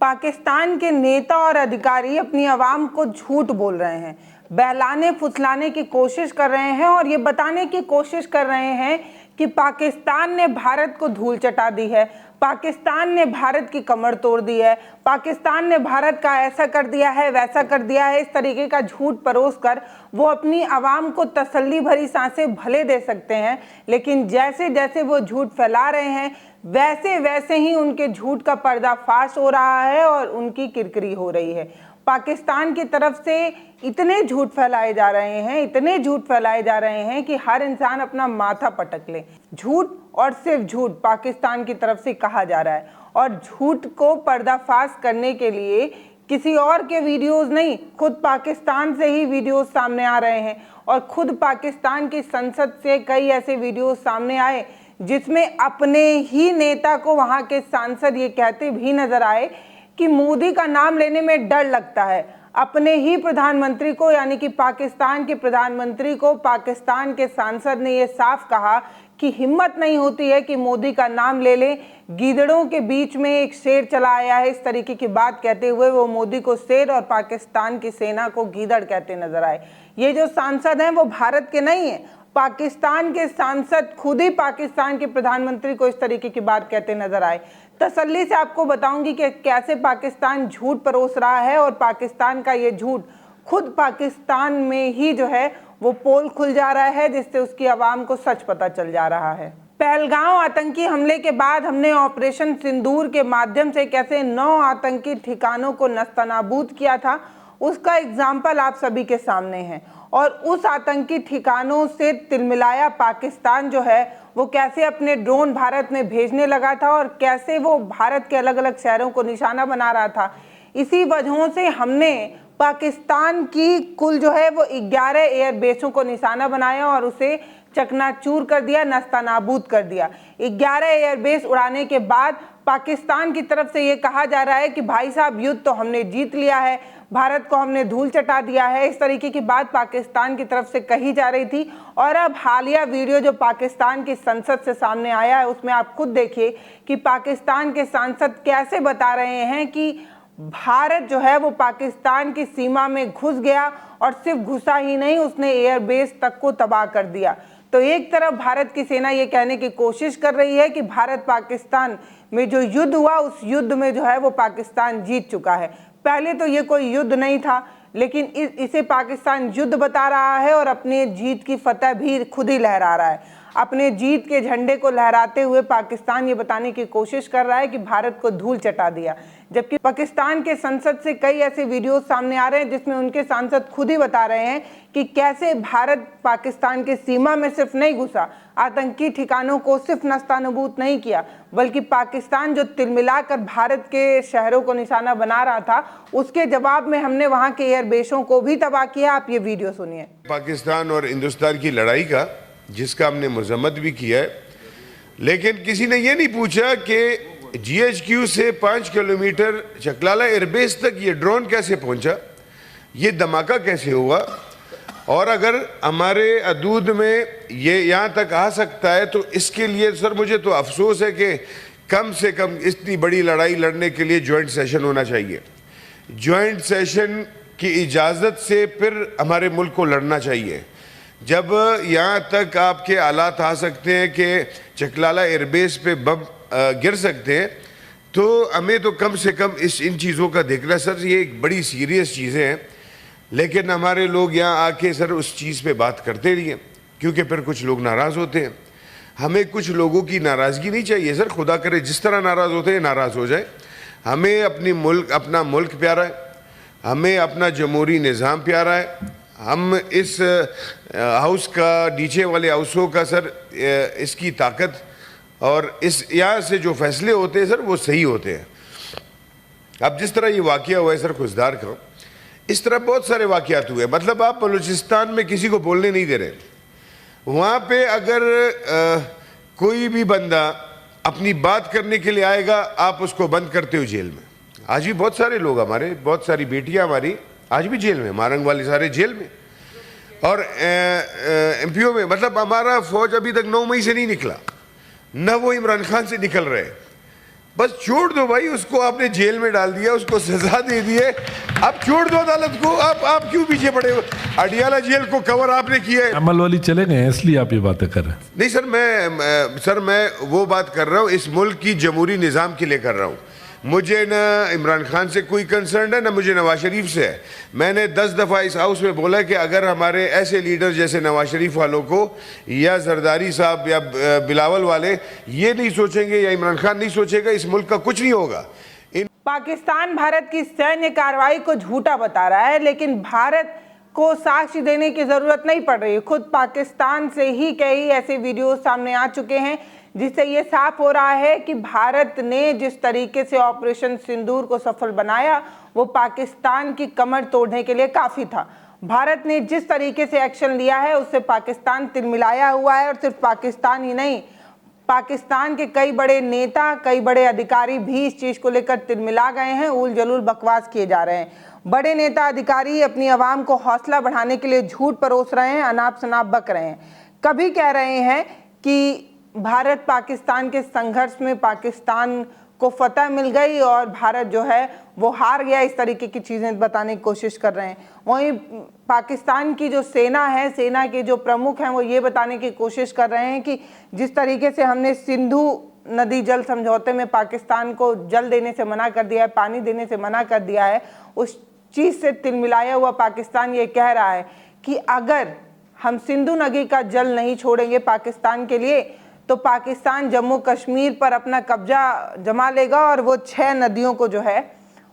पाकिस्तान के नेता और अधिकारी अपनी आवाम को झूठ बोल रहे हैं, बहलाने फुसलाने की कोशिश कर रहे हैं और ये बताने की कोशिश कर रहे हैं कि पाकिस्तान ने भारत को धूल चटा दी है, पाकिस्तान ने भारत की कमर तोड़ दी है, पाकिस्तान ने भारत का ऐसा कर दिया है, वैसा कर दिया है। इस तरीके का झूठ परोस कर वो अपनी आवाम को तसल्ली भरी सांसें भले दे सकते हैं, लेकिन जैसे जैसे वो झूठ फैला रहे हैं वैसे वैसे ही उनके झूठ का पर्दाफाश हो रहा है और उनकी किरकिरी हो रही है। पाकिस्तान की तरफ से इतने झूठ फैलाए जा रहे हैं, इतने झूठ फैलाए जा रहे हैं कि हर इंसान अपना माथा पटक ले। झूठ और सिर्फ झूठ पाकिस्तान की तरफ से कहा जा रहा है और झूठ को पर्दाफाश करने के लिए किसी और के वीडियोस नहीं, खुद पाकिस्तान से ही वीडियोस सामने आ रहे हैं और खुद पाकिस्तान की संसद से कई ऐसे वीडियोस सामने आए जिसमें अपने ही नेता को वहां के सांसद ये कहते भी नजर आए कि मोदी का नाम लेने में डर लगता है। अपने ही प्रधानमंत्री को यानी कि पाकिस्तान के प्रधानमंत्री को पाकिस्तान के सांसद ने ये साफ कहा कि हिम्मत नहीं होती है कि मोदी का नाम ले लें, गीदड़ों के बीच में एक शेर चला आया है। इस तरीके की बात कहते हुए वो मोदी को शेर और पाकिस्तान की सेना को गीदड़ कहते नजर आए। ये जो सांसद हैं वो भारत के नहीं है, पाकिस्तान के सांसद खुद ही पाकिस्तान के प्रधानमंत्री को इस तरीके की बात कहते नजर आए। तसल्ली से आपको बताऊंगी कि कैसे पाकिस्तान झूठ परोस रहा है और पाकिस्तान का ये झूठ खुद पाकिस्तान में ही जो है वो पोल खुल जा रहा है, जिससे उसकी आवाम को सच पता चल जा रहा है। पहलगांव आतंकी हमले के बाद हमने ऑपरेशन सिंदूर के माध्यम से कैसे 9 आतंकी ठिकानों को नस्तनाबूद किया था, उसका एग्जाम्पल आप सभी के सामने है। और उस आतंकी ठिकानों से तिलमिलाया पाकिस्तान जो है वो कैसे अपने ड्रोन भारत में भेजने लगा था और कैसे वो भारत के अलग अलग शहरों को निशाना बना रहा था। इसी वजहों से हमने पाकिस्तान की कुल जो है वो 11 एयरबेसों को निशाना बनाया और उसे चकनाचूर कर दिया, नस्तानाबूद कर दिया। 11 एयरबेस उड़ाने के बाद पाकिस्तान की तरफ से ये कहा जा रहा है कि भाई साहब युद्ध तो हमने जीत लिया है, भारत को हमने धूल चटा दिया है। इस तरीके की बात पाकिस्तान की तरफ से कही जा रही थी और अब हालिया वीडियो जो पाकिस्तान की संसद से सामने आया है उसमें आप खुद देखिए कि पाकिस्तान के सांसद कैसे बता रहे हैं कि भारत जो है वो पाकिस्तान की सीमा में घुस गया और सिर्फ घुसा ही नहीं, उसने एयरबेस तक को तबाह कर दिया। तो एक तरफ भारत की सेना ये कहने की कोशिश कर रही है कि भारत पाकिस्तान में जो युद्ध हुआ उस युद्ध में जो है वो पाकिस्तान जीत चुका है। पहले तो ये कोई युद्ध नहीं था, लेकिन इसे पाकिस्तान युद्ध बता रहा है और अपने जीत की फतह भी खुद ही लहरा रहा है। अपने जीत के झंडे को लहराते हुए पाकिस्तान ये बताने की कोशिश कर रहा है कि भारत को धूल चटा दिया, जबकि पाकिस्तान के संसद से कई ऐसे वीडियोस सामने आ रहे हैं जिसमें उनके सांसद खुद ही बता रहे हैं कि कैसे भारत पाकिस्तान की सीमा में सिर्फ नहीं घुसा, आतंकी ठिकानों को सिर्फ नस्तानबूद नहीं किया, बल्कि पाकिस्तान जो तिलमिलाकर भारत के शहरों को निशाना बना रहा था उसके जवाब में हमने वहां के एयरबेसों को भी तबाह किया। आप ये वीडियो सुनिए। पाकिस्तान और हिंदुस्तान की लड़ाई का जिसका हमने मजम्मत भी किया है, लेकिन किसी ने ये नहीं पूछा कि GHQ से 5 किलोमीटर चकलाला एयरबेस तक ये ड्रोन कैसे पहुंचा, ये धमाका कैसे हुआ, और अगर हमारे हदूद में ये यहाँ तक आ सकता है तो इसके लिए सर मुझे तो अफसोस है कि कम से कम इतनी बड़ी लड़ाई लड़ने के लिए जॉइंट सेशन होना चाहिए। जॉइंट सेशन की इजाज़त से फिर हमारे मुल्क को लड़ना चाहिए। जब यहाँ तक आपके हालात आ सकते हैं कि चकलाला एयरबेस पे बम गिर सकते हैं, तो हमें तो कम से कम इन चीज़ों का देखना। सर ये एक बड़ी सीरियस चीज़ें हैं, लेकिन हमारे लोग यहाँ आके सर उस चीज़ पे बात करते नहीं हैं, क्योंकि फिर कुछ लोग नाराज़ होते हैं। हमें कुछ लोगों की नाराज़गी नहीं चाहिए सर, खुदा करे जिस तरह नाराज़ होते हैं नाराज़ हो जाए। हमें अपना मुल्क प्यारा है, हमें अपना जमहूरी निज़ाम प्यारा है। हम इस हाउस का, नीचे वाले हाउसों का सर इसकी ताकत और इस यहाँ से जो फैसले होते हैं सर वो सही होते हैं। अब जिस तरह ये वाक़या हुआ है सर खुशदार का, इस तरह बहुत सारे वाक़यात हुए। मतलब आप बलूचिस्तान में किसी को बोलने नहीं दे रहे, वहाँ पे अगर कोई भी बंदा अपनी बात करने के लिए आएगा आप उसको बंद करते हो जेल में। आज भी बहुत सारे लोग हमारे, बहुत सारी बेटियाँ हमारी आज भी जेल में, मारंग वाले सारे जेल में और MPO में। मतलब हमारा फौज अभी तक 9 मई से नहीं निकला, न वो इमरान खान से निकल रहे। बस छोड़ दो भाई उसको, आपने जेल में डाल दिया, उसको सजा दे दी है, अब छोड़ दो अदालत को। आप क्यों पीछे पड़े हो? अडियाला जेल को कवर आपने किया है। अमल वाली चले गए इसलिए आप ये बातें कर रहे हैं। नहीं सर, मैं वो बात कर रहा हूँ इस मुल्क की जमहूरी निज़ाम के लिए कर रहा हूँ। मुझे ना इमरान खान से कोई कंसर्न है, ना मुझे नवाज शरीफ से है। मैंने 10 दफ़ा इस हाउस में बोला कि अगर हमारे ऐसे लीडर जैसे नवाज शरीफ वालों को या जरदारी साहब या बिलावल वाले ये नहीं सोचेंगे या इमरान खान नहीं सोचेगा, इस मुल्क का कुछ नहीं होगा। पाकिस्तान भारत की सैन्य कार्रवाई को झूठा बता रहा है, लेकिन भारत को साक्ष्य देने की जरूरत नहीं पड़ रही। खुद पाकिस्तान से ही कई ऐसे वीडियो सामने आ चुके हैं जिससे ये साफ हो रहा है कि भारत ने जिस तरीके से ऑपरेशन सिंदूर को सफल बनाया वो पाकिस्तान की कमर तोड़ने के लिए काफी था। भारत ने जिस तरीके से एक्शन लिया है उससे पाकिस्तान तिलमिलाया हुआ है, और सिर्फ पाकिस्तान ही नहीं, पाकिस्तान के कई बड़े नेता, कई बड़े अधिकारी भी इस चीज को लेकर तिलमिला गए हैं, उल जलूल बकवास किए जा रहे हैं। बड़े नेता अधिकारी अपनी आवाम को हौसला बढ़ाने के लिए झूठ परोस रहे हैं, अनाप शनाप बक रहे हैं। कभी कह रहे हैं कि भारत पाकिस्तान के संघर्ष में पाकिस्तान को फतह मिल गई और भारत जो है वो हार गया, इस तरीके की चीज़ें बताने की कोशिश कर रहे हैं। वहीं पाकिस्तान की जो सेना है, सेना के जो प्रमुख हैं वो ये बताने की कोशिश कर रहे हैं कि जिस तरीके से हमने सिंधु नदी जल समझौते में पाकिस्तान को जल देने से मना कर दिया है, पानी देने से मना कर दिया है, उस चीज़ से तिलमिलाया हुआ पाकिस्तान ये कह रहा है कि अगर हम सिंधु नदी का जल नहीं छोड़ेंगे पाकिस्तान के लिए तो पाकिस्तान जम्मू कश्मीर पर अपना कब्जा जमा लेगा और वो 6 नदियों को जो है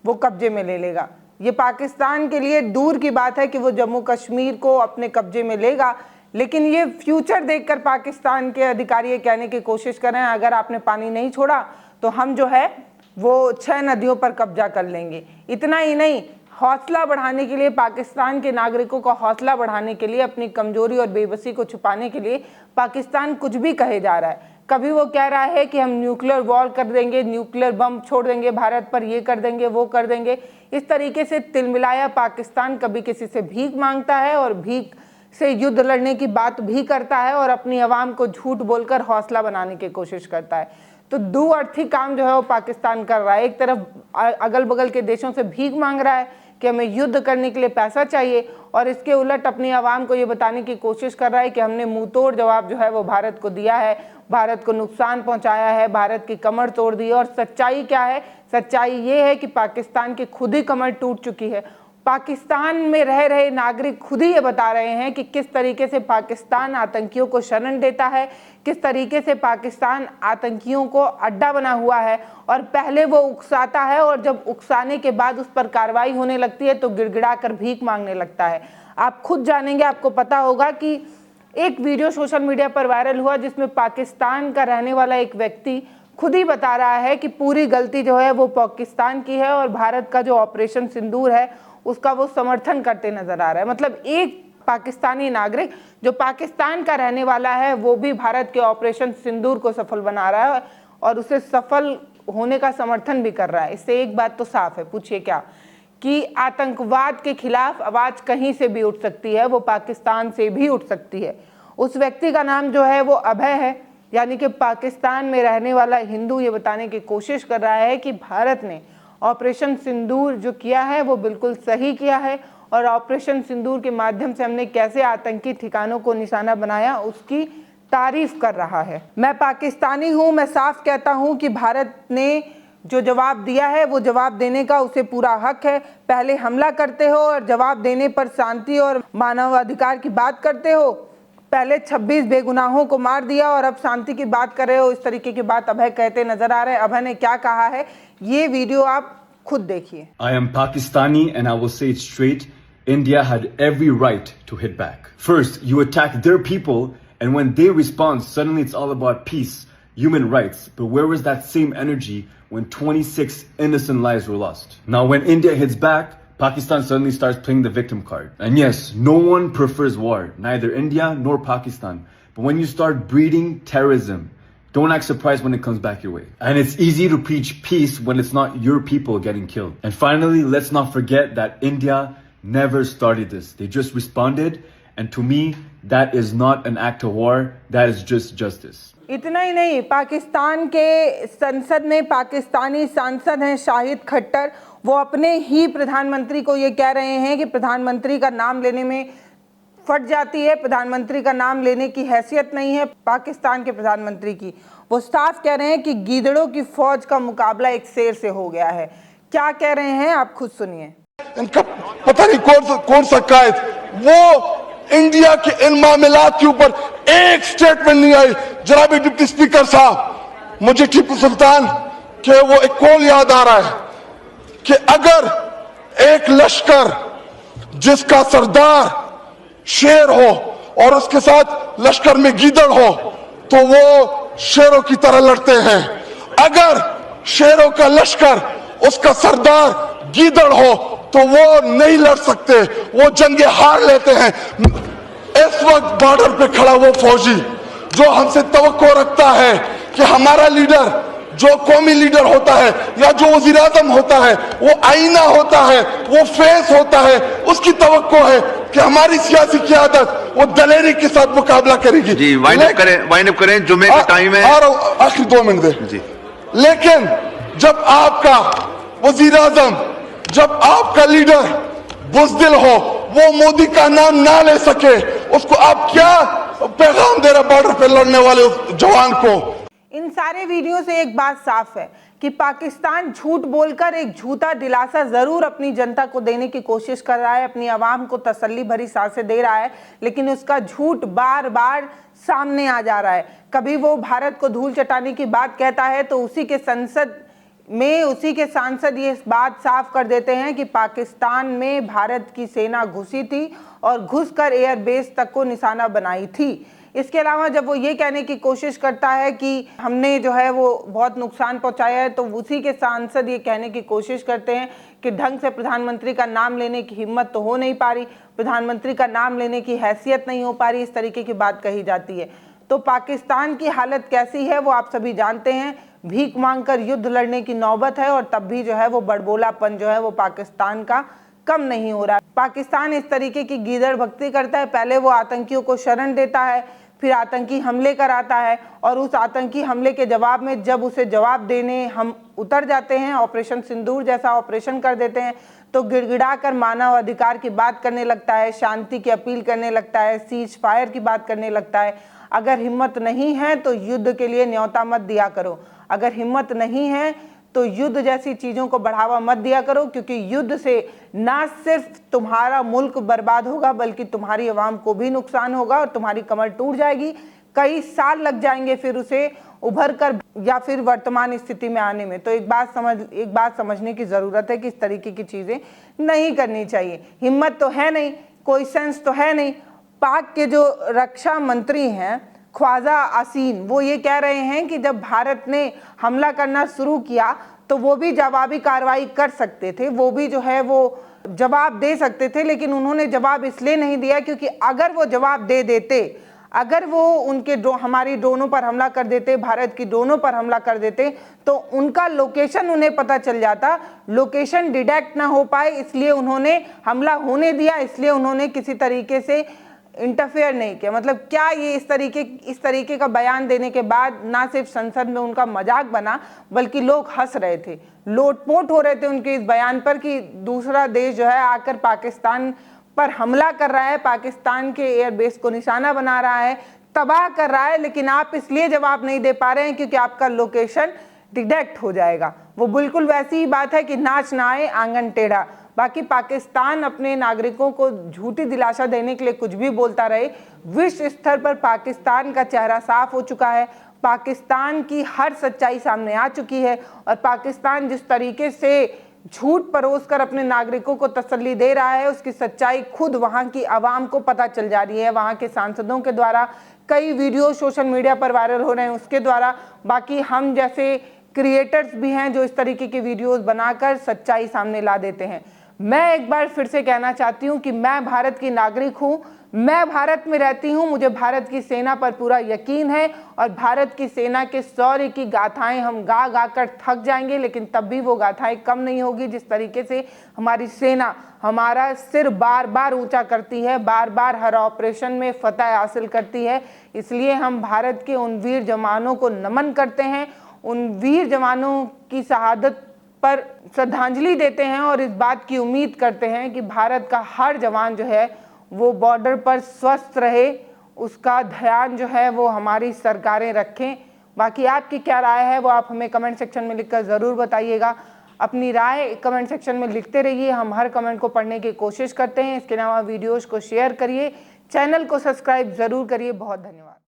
वो कब्जे में ले लेगा। ये पाकिस्तान के लिए दूर की बात है कि वो जम्मू कश्मीर को अपने कब्जे में लेगा, लेकिन ये फ्यूचर देखकर पाकिस्तान के अधिकारी ये कहने की कोशिश कर रहे हैं अगर आपने पानी नहीं छोड़ा तो हम जो है वो 6 नदियों पर कब्जा कर लेंगे। इतना ही नहीं, हौसला बढ़ाने के लिए, पाकिस्तान के नागरिकों का हौसला बढ़ाने के लिए, अपनी कमजोरी और बेबसी को छुपाने के लिए पाकिस्तान कुछ भी कहे जा रहा है। कभी वो कह रहा है कि हम न्यूक्लियर वॉर कर देंगे, न्यूक्लियर बम छोड़ देंगे भारत पर, ये कर देंगे, वो कर देंगे। इस तरीके से तिलमिलाया पाकिस्तान कभी किसी से भीख मांगता है और भीख से युद्ध लड़ने की बात भी करता है और अपनी आवाम को झूठ बोलकर हौसला बनाने की कोशिश करता है। तो दुअर्थी काम जो है वो पाकिस्तान कर रहा है। एक तरफ अगल बगल के देशों से भीख मांग रहा है कि हमें युद्ध करने के लिए पैसा चाहिए, और इसके उलट अपनी आवाम को ये बताने की कोशिश कर रहा है कि हमने मुंह तोड़ जवाब जो है वो भारत को दिया है, भारत को नुकसान पहुंचाया है, भारत की कमर तोड़ दी है। और सच्चाई क्या है? सच्चाई ये है कि पाकिस्तान की खुद ही कमर टूट चुकी है। पाकिस्तान में रह रहे नागरिक खुद ही ये बता रहे हैं कि किस तरीके से पाकिस्तान आतंकियों को शरण देता है, किस तरीके से पाकिस्तान आतंकियों को अड्डा बना हुआ है, और पहले वो उकसाता है और जब उकसाने के बाद उस पर कार्रवाई होने लगती है तो गिड़गिड़ा कर भीख मांगने लगता है। आप खुद जानेंगे, आपको पता होगा कि एक वीडियो सोशल मीडिया पर वायरल हुआ जिसमें पाकिस्तान का रहने वाला एक व्यक्ति खुद ही बता रहा है कि पूरी गलती जो है वो पाकिस्तान की है और भारत का जो ऑपरेशन सिंदूर है उसका वो समर्थन करते नजर आ रहा है। मतलब एक पाकिस्तानी नागरिक जो पाकिस्तान का रहने वाला है वो भी भारत के ऑपरेशन सिंदूर को सफल बना रहा है और उसे सफल होने का समर्थन भी कर रहा है। इससे एक बात तो साफ है, पूछिए क्या, कि आतंकवाद के खिलाफ आवाज कहीं से भी उठ सकती है, वो पाकिस्तान से भी उठ सकती है। उस व्यक्ति का नाम जो है वो अभय है, यानी कि पाकिस्तान में रहने वाला हिंदू ये बताने की कोशिश कर रहा है कि भारत ने ऑपरेशन सिंदूर जो किया है वो बिल्कुल सही किया है और ऑपरेशन सिंदूर के माध्यम से हमने कैसे आतंकी ठिकानों को निशाना बनाया उसकी तारीफ कर रहा है। मैं पाकिस्तानी हूँ, मैं साफ कहता हूँ कि भारत ने जो जवाब दिया है वो जवाब देने का उसे पूरा हक है। पहले हमला करते हो और जवाब देने पर शांति और मानवाधिकार की बात करते हो। पहले 26 बेगुनाहों को मार दिया और अब शांति की बात कर रहे हो। इस तरीके की बात अभय कहते नजर आ रहे हैं। अभय ने क्या कहा है ये वीडियो आप खुद देखिए। I am Pakistani and I will say it straight. India had every right to hit back. First, you attack their people and when they respond, suddenly it's all about peace, human rights. But where was that same energy when 26 innocent lives were lost? Now, when India hits back, Pakistan suddenly starts playing the victim card. And yes, no one prefers war, neither India nor Pakistan. But when you start breeding terrorism, don't act surprised when it comes back your way. And it's easy to preach peace when it's not your people getting killed. And finally, let's not forget that India never started this. They just responded. And to me, that is not an act of war. That is just justice. इतना ही नहीं, पाकिस्तान के संसद में पाकिस्तानी सांसद हैं शाहिद खट्टर, वो अपने ही प्रधानमंत्री को ये कह रहे हैं कि प्रधानमंत्री का नाम लेने में फट जाती है, प्रधानमंत्री का नाम लेने की हैसियत नहीं है पाकिस्तान के प्रधानमंत्री की। वो साफ कह रहे हैं कि गीदड़ों की फौज का मुकाबला एक शेर से हो गया है। क्या कह रहे हैं आप खुद सुनिए। इनका पता नहीं कौन सा कायद, वो इंडिया के इन मामलात के ऊपर एक स्टेटमेंट नहीं आई। जनाब डिप्टी स्पीकर साहब, मुझे टीपू सुल्तान के वो एक कॉल याद आ रहा है कि अगर एक लश्कर जिसका सरदार शेर हो और उसके साथ लश्कर में गीदड़ हो तो वो शेरों की तरह लड़ते हैं। अगर शेरों का लश्कर उसका सरदार गीदड़ हो तो वो नहीं लड़ सकते, वो जंगे हार लेते हैं। इस वक्त बॉर्डर पे खड़ा वो फौजी जो हमसे तवक्को रखता है कि हमारा लीडर, जो कौमी लीडर होता है या जो वजीर आजम होता है, वो आईना होता है, वो फेस होता है, उसकी तवक्को है कि हमारी सियासी क़यादत वो दलेरी के साथ मुकाबला करेगी। जी, वाइंड अप करें, जुमे का टाइम है। आखिरी 2 मिनट दे जी। लेकिन जब आपका वजीर आजम, जब आपका लीडर बुज़दिल हो, वो मोदी का नाम ना ले सके, उसको आप क्या पैगाम दे रहे बॉर्डर पे लड़ने वाले उस जवान को? इन सारे वीडियो से एक बात साफ है कि पाकिस्तान झूठ बोलकर एक झूठा दिलासा जरूर अपनी जनता को देने की कोशिश कर रहा है, अपनी आवाम को तसल्ली भरी सांसें दे रहा है, लेकिन उसका झूठ बार बार सामने आ जा रहा है। कभी वो भारत को धूल चटाने की बात कहता है तो उसी के संसद में उसी के सांसद ये बात साफ कर देते हैं कि पाकिस्तान में भारत की सेना घुसी थी और घुसकर एयरबेस तक को निशाना बनाई थी। इसके अलावा जब वो ये कहने की कोशिश करता है कि हमने जो है वो बहुत नुकसान पहुंचाया है तो उसी के सांसद ये कहने की कोशिश करते हैं कि ढंग से प्रधानमंत्री का नाम लेने की हिम्मत तो हो नहीं पा रही, प्रधानमंत्री का नाम लेने की हैसियत नहीं हो पा रही, इस तरीके की बात कही जाती है। तो पाकिस्तान की हालत कैसी है वो आप सभी जानते हैं। भीख मांगकर युद्ध लड़ने की नौबत है और तब भी जो है वो बड़बोलापन जो है वो पाकिस्तान का कम नहीं हो रहा। पाकिस्तान इस तरीके की गीदड़ भक्ति करता है, पहले वो आतंकियों को शरण देता है, फिर आतंकी हमले कराता है और उस आतंकी हमले के जवाब में जब उसे जवाब देने हम उतर जाते हैं, ऑपरेशन सिंदूर जैसा ऑपरेशन कर देते हैं, तो गिड़गिड़ा कर मानव अधिकार की बात करने लगता है, शांति की अपील करने लगता है, सीज फायर की बात करने लगता है। अगर हिम्मत नहीं है तो युद्ध के लिए न्योता मत दिया करो, अगर हिम्मत नहीं है तो युद्ध जैसी चीज़ों को बढ़ावा मत दिया करो, क्योंकि युद्ध से ना सिर्फ तुम्हारा मुल्क बर्बाद होगा बल्कि तुम्हारी आवाम को भी नुकसान होगा और तुम्हारी कमर टूट जाएगी। कई साल लग जाएंगे फिर उसे उभर कर या फिर वर्तमान स्थिति में आने में। तो एक बात समझने की ज़रूरत है कि इस तरीके की चीज़ें नहीं करनी चाहिए। हिम्मत तो है नहीं, कोई सेंस तो है नहीं। पाक के जो रक्षा मंत्री हैं ख्वाजा आसीन, वो ये कह रहे हैं कि जब भारत ने हमला करना शुरू किया तो वो भी जवाबी कार्रवाई कर सकते थे, वो भी जो है वो जवाब दे सकते थे, लेकिन उन्होंने जवाब इसलिए नहीं दिया क्योंकि अगर वो जवाब दे देते, अगर वो उनके हमारी ड्रोनों पर हमला कर देते, भारत की ड्रोनों पर हमला कर देते तो उनका लोकेशन उन्हें पता चल जाता, लोकेशन डिटेक्ट ना हो पाए, इसलिए उन्होंने हमला होने दिया, इसलिए उन्होंने किसी तरीके से इंटरफेयर नहीं किया। मतलब क्या ये इस तरीके का बयान देने के बाद ना सिर्फ संसद में उनका मजाक बना बल्कि लोग हंस रहे थे, लोटपोट हो रहे थे उनके इस बयान पर कि दूसरा देश जो है आकर पाकिस्तान पर हमला कर रहा है, पाकिस्तान के एयरबेस को निशाना बना रहा है, तबाह कर रहा है, लेकिन आप इसलिए जवाब नहीं दे पा रहे हैं क्योंकि आपका लोकेशन डिटेक्ट हो जाएगा। वो बिल्कुल वैसी ही बात है कि नाच ना आए आंगन टेढ़ा। बाकी पाकिस्तान अपने नागरिकों को झूठी दिलासा देने के लिए कुछ भी बोलता रहे, विश्व स्तर पर पाकिस्तान का चेहरा साफ हो चुका है, पाकिस्तान की हर सच्चाई सामने आ चुकी है और पाकिस्तान जिस तरीके से झूठ परोसकर अपने नागरिकों को तसल्ली दे रहा है उसकी सच्चाई खुद वहां की आवाम को पता चल जा रही है, वहां के सांसदों के द्वारा, कई वीडियो सोशल मीडिया पर वायरल हो रहे हैं उसके द्वारा। बाकी हम जैसे क्रिएटर्स भी हैं जो इस तरीके के वीडियोस बनाकर सच्चाई सामने ला देते हैं। मैं एक बार फिर से कहना चाहती हूं कि मैं भारत की नागरिक हूं, मैं भारत में रहती हूँ, मुझे भारत की सेना पर पूरा यकीन है और भारत की सेना के शौर्य की गाथाएं हम गा गा कर थक जाएंगे, लेकिन तब भी वो गाथाएं कम नहीं होगी जिस तरीके से हमारी सेना हमारा सिर बार बार ऊंचा करती है, बार बार हर ऑपरेशन में फतह हासिल करती है। इसलिए हम भारत के उन वीर जवानों को नमन करते हैं, उन वीर जवानों की शहादत पर श्रद्धांजलि देते हैं और इस बात की उम्मीद करते हैं कि भारत का हर जवान जो है वो बॉर्डर पर स्वस्थ रहे, उसका ध्यान जो है वो हमारी सरकारें रखें। बाकी आपकी क्या राय है वो आप हमें कमेंट सेक्शन में लिखकर ज़रूर बताइएगा। अपनी राय कमेंट सेक्शन में लिखते रहिए, हम हर कमेंट को पढ़ने की कोशिश करते हैं। इसके अलावा वीडियोज़ को शेयर करिए, चैनल को सब्सक्राइब ज़रूर करिए। बहुत धन्यवाद।